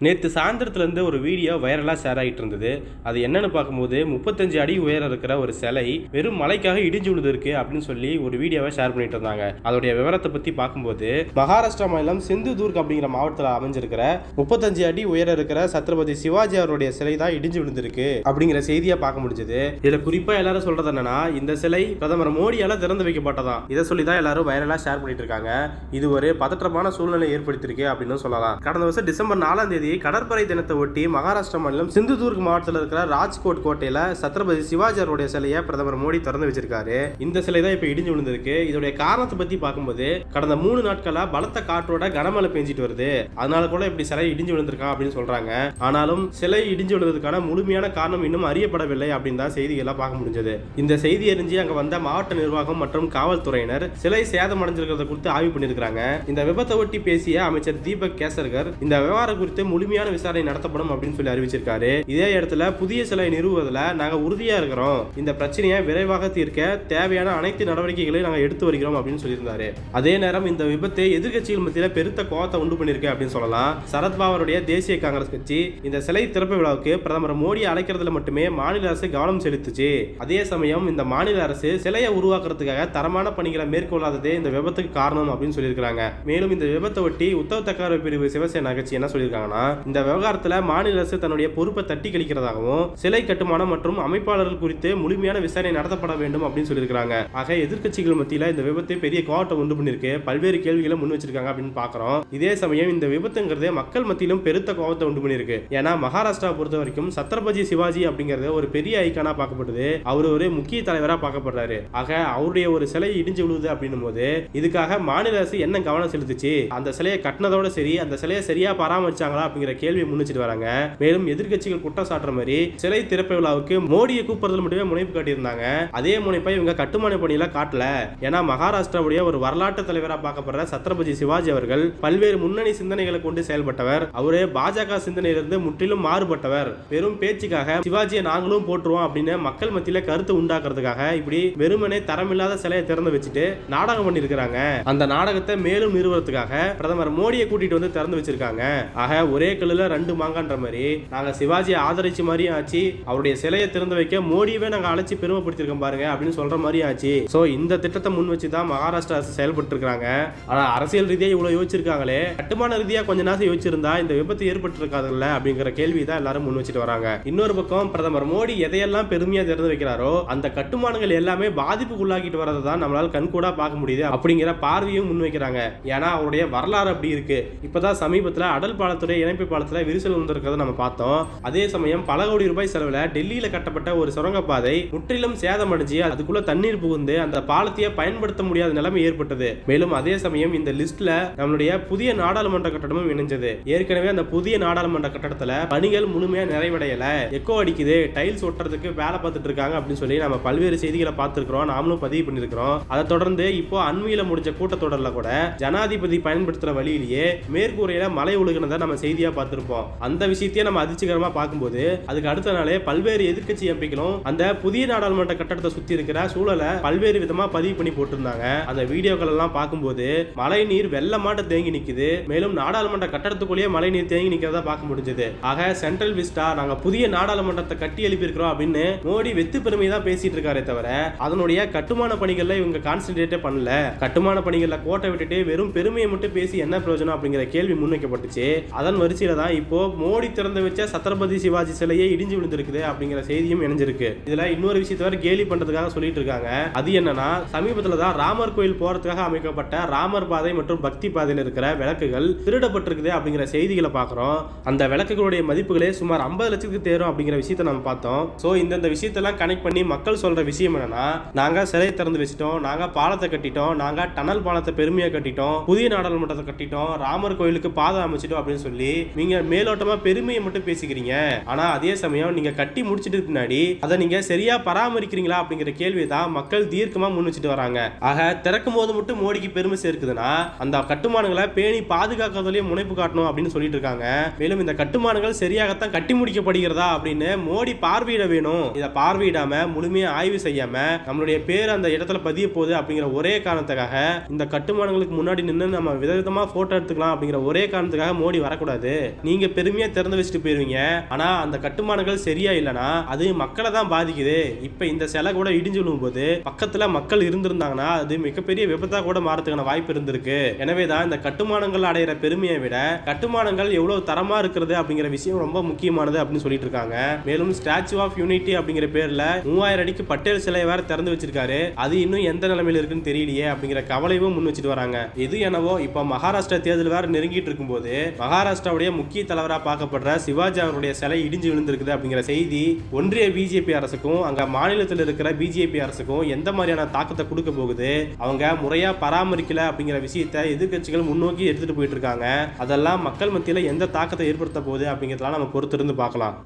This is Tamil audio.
நேற்று சாயந்தரத்துலேருந்து ஒரு வீடியோ வைரலாக ஷேர் ஆகிட்டு இருந்தது. அது என்னன்னு பார்க்கும்போது 35 அடி உயரம் இருக்கிற ஒரு சிலை வெறும் மலைக்காக இடிஞ்சு விழுந்திருக்கு அப்படின்னு சொல்லி ஒரு வீடியோவை ஷேர் பண்ணிட்டு இருந்தாங்க. அதோடைய விவரத்தை பற்றி பார்க்கும்போது மகாராஷ்டிரா மாநிலம் சிந்துதுர்க் அப்படிங்கிற மாவட்டத்தில் அமைஞ்சிருக்கிற 35 அடி உயரம் இருக்கிற சத்ரபதி சிவாஜி அவருடைய சிலை தான் இடிஞ்சு விழுந்திருக்கு அப்படிங்கிற செய்தியை பார்க்க முடிஞ்சது. இதில் குறிப்பாக எல்லாரும் சொல்றது என்னன்னா, இந்த சிலை பிரதமர் மோடியால் திறந்து வைக்கப்பட்டதான். இதை சொல்லி தான் எல்லாரும் வைரலாக ஷேர் பண்ணிட்டு இருக்காங்க. இது ஒரு பதற்றமான சூழ்நிலை ஏற்படுத்தியிருக்கு அப்படின்னு சொல்லலாம். கடந்த வருஷம் டிசம்பர் 4ஆம் தேதி கடற்படை தினத்தை ஒட்டி மகாராஷ்டிரா மாநிலம் சிந்துதுர்க் மாவட்டத்தில் இருக்கிற ராஜ்கோட் கோட்டையில சத்ரபதி சிவாஜி அவருடைய சிலையை பிரதமர் மோடி திறந்து வச்சிருக்காரு. இந்த சிலை தான் இப்ப இடிஞ்சு விழுந்திருக்கு. இதோடைய காரணத்தை பத்தி பார்க்கும்போது கடந்த 3 நாட்களா பலத்த காற்றோட கனமழை பெஞ்சிட்டு வருது. அதனால கூட இப்படி சிலை இடிஞ்சு விழுந்திருக்கா அப்படின்னு சொல்றாங்க. ஆனாலும் சிலை இடிஞ்சு விழுந்ததுக்கான முழுமையான காரணம் இன்னும் அறியப்படவில்லை அப்படின்னு தான் செய்திகளை பார்க்க முடிஞ்சது. இந்த செய்தி அறிஞ்சு அங்க வந்த மாவட்ட நிர்வாகம் மற்றும் காவல்துறையினர் சிலை சேதம் அடைஞ்சிருக்கிறத குறித்து ஆய்வு பண்ணிருக்காங்க. இந்த விபத்தை ஒட்டி பேசிய அமைச்சர் தீபக் கேசர்கர் இந்த விவகாரம் குறித்து முழுமையான விசாரணை நடத்தப்படும் அப்படின்னு சொல்லி அறிவிச்சிருக்காரு. இதே இடத்துல புதிய சிலை நிறுவுவதில் நாங்க உறுதியா இருக்கிறோம். இந்த பிரச்சனையை விரைவாக தீர்க்க தேவையான அனைத்து நடவடிக்கைகளையும் நாங்க எடுத்து வருகிறோம் அப்படின்னு சொல்லியிருந்தாரு. அதே நேரம் இந்த விபத்தை எதிர்கட்சிகள் மத்தியில் பெருத்த கோவத்தை உண்டு பண்ணிருக்கு அப்படின்னு சொல்லலாம். சரத்பவாருடைய தேசிய காங்கிரஸ் கட்சி இந்த சிலை திறப்பு விழாவுக்கு பிரதமர் மோடியை அழைக்கிறதுல மட்டுமே மாநில அரசு கவனம் செலுத்துச்சு. அதே சமயம் இந்த மாநில அரசு சிலையை உருவாக்குறதுக்காக தரமான பணிகளை மேற்கொள்ளாததே இந்த விபத்துக்கு காரணம் அப்படின்னு சொல்லியிருக்காங்க. மேலும் இந்த விபத்தை ஒட்டி உத்தவ் தாக்கரே பிரிவு சிவசேனா கட்சி என்ன சொல்லியிருக்காங்கன்னா, இந்த விவகாரத்தில் மாநில அரசு தன்னுடைய பொறுப்பை தட்டி கழிக்கிறதாகவும் சிலை கட்டுமானம் மற்றும் அமைப்பாளர்கள் குறித்து முழுமையான விசாரணை நடத்தப்பட வேண்டும் அப்படின்னு சொல்லியிருக்காங்க. ஆக எதிர்கட்சிகள் மத்தியில் இந்த விபத்து பெரிய கோவத்தை உண்டு பண்ணிருக்கு. பல்வேறு கேள்விகளை முன் வச்சிருக்காங்க அப்படின்னு பாக்குறோம். இதே சமயம் இந்த விபத்துங்கிறது மக்கள் மத்தியிலும் பெருத்த கோவத்தை உண்டு பண்ணிருக்கு. ஏன்னா மகாராஷ்டிரா பொறுத்த வரைக்கும் சத்ரபதி சிவாஜி அப்படிங்கிறது ஒரு பெரிய ஐக்கானா பார்க்கப்படுது. அவர் ஒரு முக்கிய தலைவரா பார்க்கப்படுறாரு. ஆக அவருடைய ஒரு சிலை இடிஞ்சு விழுது அப்படின்னும் போது இதுக்காக மாநில அரசு என்ன கவனம் செலுத்துச்சு, அந்த சிலையை கட்டினதோட சரி அந்த சிலையை சரியா பராமரிச்சாங்களா அப்படிங்கிற கேள்வி முன்னிச்சிட்டு வராங்க. மேலும் எதிர்கட்சிகள் குற்றம் சாட்டுற மாதிரி சிலை திறப்பு விழாவுக்கு மோடியை கூப்பிடுறதுல மட்டுமே முனைப்பு காட்டியிருந்தாங்க. அதே முனைப்பை இவங்க கட்டுமான பணியில காட்டல. ஏன்னா மகாராஷ்டிராவுடைய ஒரு வரலாற்று தலைவரா பார்க்கப்படுற சத்ரபதி சிவாஜி அவர்கள் பல்வேறு முன்னணி சிந்தனைகளை கொண்டு செயல்பட்டவர். அவரு பாஜக சிந்தனையிலிருந்து முற்றிலும் மாறுபட்டவர். வெறும் பேச்சுக்காக சிவாஜியை நாங்களும் போட்டுருவோம் அப்படின்னு மக்கள் மத்தியில கருத்து உண்டாக்குறதுக்காக இப்படி வெறுமனே தரமில்லாத சிலையை திறந்து வச்சுட்டு நாடகம் பண்ணிருக்காங்க. அந்த நாடகத்தை மேலும் நிறுவனத்துக்காக பிரதமர் மோடியை கூட்டிட்டு வந்து திறந்து வச்சிருக்காங்க. ஆக ஒரே கல்லுல 2 மாங்கன்ற மாதிரி நாங்க சிவாஜியை ஆதரிச்ச மாதிரியும் ஆச்சு, அவருடைய சிலையை திறந்து வைக்க மோடியவே நாங்க அழைச்சி பெருமைப்படுத்திருக்கோம் பாருங்க அப்படின்னு சொல்ற மாதிரி ஆச்சு. சோ இந்த திட்டத்தை முன் வச்சுதான் மகாராஷ்டிரா அரசு செயல்பட்டு இருக்காங்க. ஆனா அரசியல் ரீதியா இவ்வளவு யோசிச்சிருக்காங்களே, கட்டுமான ரீதியா கொஞ்ச நாசம் யோசிச்சிருந்தா இந்த விபத்து ஏற்பட்டு இருக்காதுல்ல அப்படிங்கிற கேள்விதான் எல்லாரும் முன் வச்சுட்டு வராங்க. இன்னொரு பக்கம் பிரதமர் மோடி எதையெல்லாம் பெருமையா திறந்து வைக்கிறாரோ அந்த கட்டுமானங்கள் எல்லாமே பாதிப்புக்குள்ளாக்கிட்டு வரதான் நம்மளால கண்கூடா பார்க்க முடியுது அப்படிங்கிற பார்வையும் முன்வைக்கிறாங்க. ஏன்னா அவருடைய வரலாறு அப்படி இருக்கு. இப்பதான் சமீபத்தில் அடல் பாலத்துடைய இணைப்பு பாலத்தில் விரிசல் வந்திருக்கிறத நம்ம பார்த்தோம். அதே சமயம் பல கோடி ரூபாய் செலவில் டெல்லியில கட்டப்பட்ட ஒரு சுரங்கப்பாதை முற்றிலும் சேதமடைஞ்சு அதுக்குள்ள தண்ணீர் புகுந்து அந்த பாலத்தையே பயன்படுத்த முடியாத நிலைமை ஏற்பட்டது. மேலும் அதே சமயம் இந்த லிஸ்ட்ல நம்மளுடைய புதிய நாடாளுமன்ற கட்டடமும் இணைஞ்சது. ஏற்கனவே அந்த புதிய நாடாளுமன்ற கட்டடத்துல பணிகள் முழுமையா நிறைவடையல, எக்கோ அடிக்குது, டைல்ஸ் ஒட்டுறதுக்கு வேலை பார்த்துட்டு இருக்காங்க அப்படின்னு சொல்லி நம்ம பல்வேறு செய்திகளை பார்த்திருக்கிறோம், நாமளும் பதிவு பண்ணிருக்கிறோம். அதை தொடர்ந்து இப்போ அண்மையில முடிஞ்ச கூட்டத்தொடர்ல கூட ஜனாதிபதி பயன்படுத்துற வழியிலேயே மேற்கூரையில மழை ஒழுகினதை நம்ம செய்தியா பார்த்திருப்போம். அந்த விஷயத்தையே நம்ம அதிர்ச்சிகரமா பார்க்கும்போது அதுக்கு அடுத்த நாளே பல்வேறு எதிர்க்கட்சி எம்பிக்களும் அந்த புதிய நாடாளுமன்ற கட்டடத்தை சுத்தி இருக்கிற சூழலை பல்வேறு விதமா பதிவு பண்ணி போட்டிருந்தாங்க. அந்த வீடியோக்கள் எல்லாம் பார்க்கும்போது மழை நீர் வெள்ளமாட்ட தேங்கி நிக்குது. மேலும் நாடாளுமன்ற கட்டடத்துக்குள்ளேயே மழை நீர் தேங்கி நிக்கிறதா பார்க்க முடிஞ்சது. ஆக சென்ட்ரல் விஸ்டா நாங்க புதிய நாடாளுமன்றத்தை கட்டி எழுப்பி இருக்கிறோம் அப்படின்னு மோடி வெத்து பெருமையை தான் பேசிட்டு இருக்காரே தவிர அதனுடைய கட்டுமான பணிகள்ல இவங்க கான்சென்ட்ரேட்டே பண்ணல. கட்டுமான பணிகள்ல கோட்டை விட்டுட்டு வெறும் பெருமையை மட்டும் பேசி என்ன பிரயோஜனம் அப்படிங்கிற கேள்வி முன்வைக்கப்பட்டுச்சு. அதன் வரிசையில தான் இப்போ மோடி திறந்து வச்ச சத்ரபதி சிவாஜி சிலையை இடிஞ்சு விழுந்திருக்குது அப்படிங்கிற செய்தியும் இணைஞ்சிருக்கு. இதுல இன்னொரு விஷயத்தை வரை கேலி பண்றதுக்காக சொல்லிட்டு இருக்காங்க. அது என்னன்னா, சமீபத்துல தான் ராமர் கோயில் போறதுக்காக அமைக்கப்பட்ட ராமர் பாதை மற்றும் பக்தி பாதையில் இருக்கிற விளக்குகள் திருடப்பட்டிருக்குது அப்படிங்கிற செய்திகளை பார்க்கிறோம். அந்த விளக்குகளுடைய மதிப்புகளே சுமார் 50 லட்சத்துக்கு தேரும் அப்படிங்கிற விஷயத்தை நம்ம பார்த்தோம். சோ இந்த விஷயத்தெல்லாம் கனெக்ட் பண்ணி மக்கள் சொல்ற விஷயம் என்னன்னா, நாங்க சிலை திறந்து வச்சிட்டோம், நாங்க பாலத்தை கட்டிட்டோம், நாங்க டனல் பாலத்தை பெருமையா கட்டிட்டோம், புதிய நாடாளுமன்றத்தை கட்டிட்டோம், ராமர் கோயிலுக்கு பாதை அமைச்சிட்டோம் அப்படின்னு சொல்லி நீங்க மேலோட்டமா பெருமையை மட்டும் பேசிக்கிறீங்க. ஆனா அதே சமயம் நீங்க கட்டி முடிச்சிட்டு பின்னாடி அதை நீங்க சரியா பராமரிக்கிறீங்களா அப்படிங்கிற கேள்வி தான் மக்கள் தீர்க்கமா முன் வச்சுட்டு வராங்க. ஆக திறக்கும் போது மட்டும் மோடிக்கு பெருமை சேர்க்குதுன்னா அந்த கட்டுமானங்களை பேணி பாதுகாக்கிறதுலயே முனைப்பு காட்டணும் அப்படின்னு சொல்லிட்டு இருக்காங்க. மேலும் இந்த கட்டுமானங்கள் சரியாகத்தான் கட்டி முடிக்கப்படுகிறதா அப்படின்னு மோடி பார்வையிட வேணும். இதை பார்வையிடாம முழுமையா ஆய்வு செய்யாம நம்மளுடைய பேர் அந்த இடத்துல பதிய போகுது அப்படிங்கிற ஒரே காரணத்துக்காக இந்த கட்டுமானங்களுக்கு முன்னாடி நின்று நம்ம விதவிதமா போட்டோ எடுத்துக்கலாம் அப்படிங்கிற ஒரே காரணத்துக்காக மோடி வரக்கூடாது. நீங்க பெருமையா திறந்து வச்சுட்டு போயிருவீங்க, ஆனா அந்த கட்டுமானங்கள் சரியா இல்லைன்னா அது மக்களை தான் பாதிக்குது. இப்ப இந்த சிலை கூட இடிஞ்சு விழும்போது பக்கத்துல மக்கள் இருந்திருந்தாங்கன்னா அது மிகப்பெரிய விபத்தா கூட மாறதுக்கான வாய்ப்பு இருந்திருக்கு. எனவேதான் இந்த கட்டுமானங்கள் அடையிற பெருமையை விட கட்டுமானங்கள் எவ்வளவு தரமா இருக்கிறது அப்படிங்கிற விஷயம் ரொம்ப முக்கியமானது அப்படின்னு சொல்லிட்டு இருக்காங்க. மேலும் ஸ்டாச்சு ஆஃப் யூனிட்டி அப்படிங்கிற பேர்ல 3000 அடிக்கு பட்டேல் சிலை வேற திறந்து வச்சிருக்காரு. அது இன்னும் எந்த நிலைமையில இருக்குன்னு தெரியலையே அப்படிங்கிற கவலையும் முன் வச்சுட்டு வராங்க. இது என்னவோ இப்ப மகாராஷ்டிரா தேர்தல் வேற நெருங்கிட்டு இருக்கும்போது மகாராஷ்டிராவுடைய முக்கிய தலைவரா பார்க்கப்படுற சிவாஜி அவருடைய சிலை இடிஞ்சு விழுந்திருக்குது அப்படிங்கிற செய்தி ஒன்றிய பிஜேபி அரசுக்கும் அங்க மாநிலத்தில் இருக்கிற பிஜேபி அரசுக்கும் எந்த மாதிரியான தாக்கத்தை கொடுக்க போகுது, அவங்க முறையா பராமரிக்கல அப்படிங்கிற விஷயத்தை எதிர்கட்சிகள் முன்னோக்கி எடுத்துட்டு போயிட்டு இருக்காங்க. அதெல்லாம் மக்கள் மத்தியில எந்த தாக்கத்தை ஏற்படுத்த போகுது அப்படிங்கிறதெல்லாம் நம்ம பொறுத்திருந்து பார்க்கலாம்.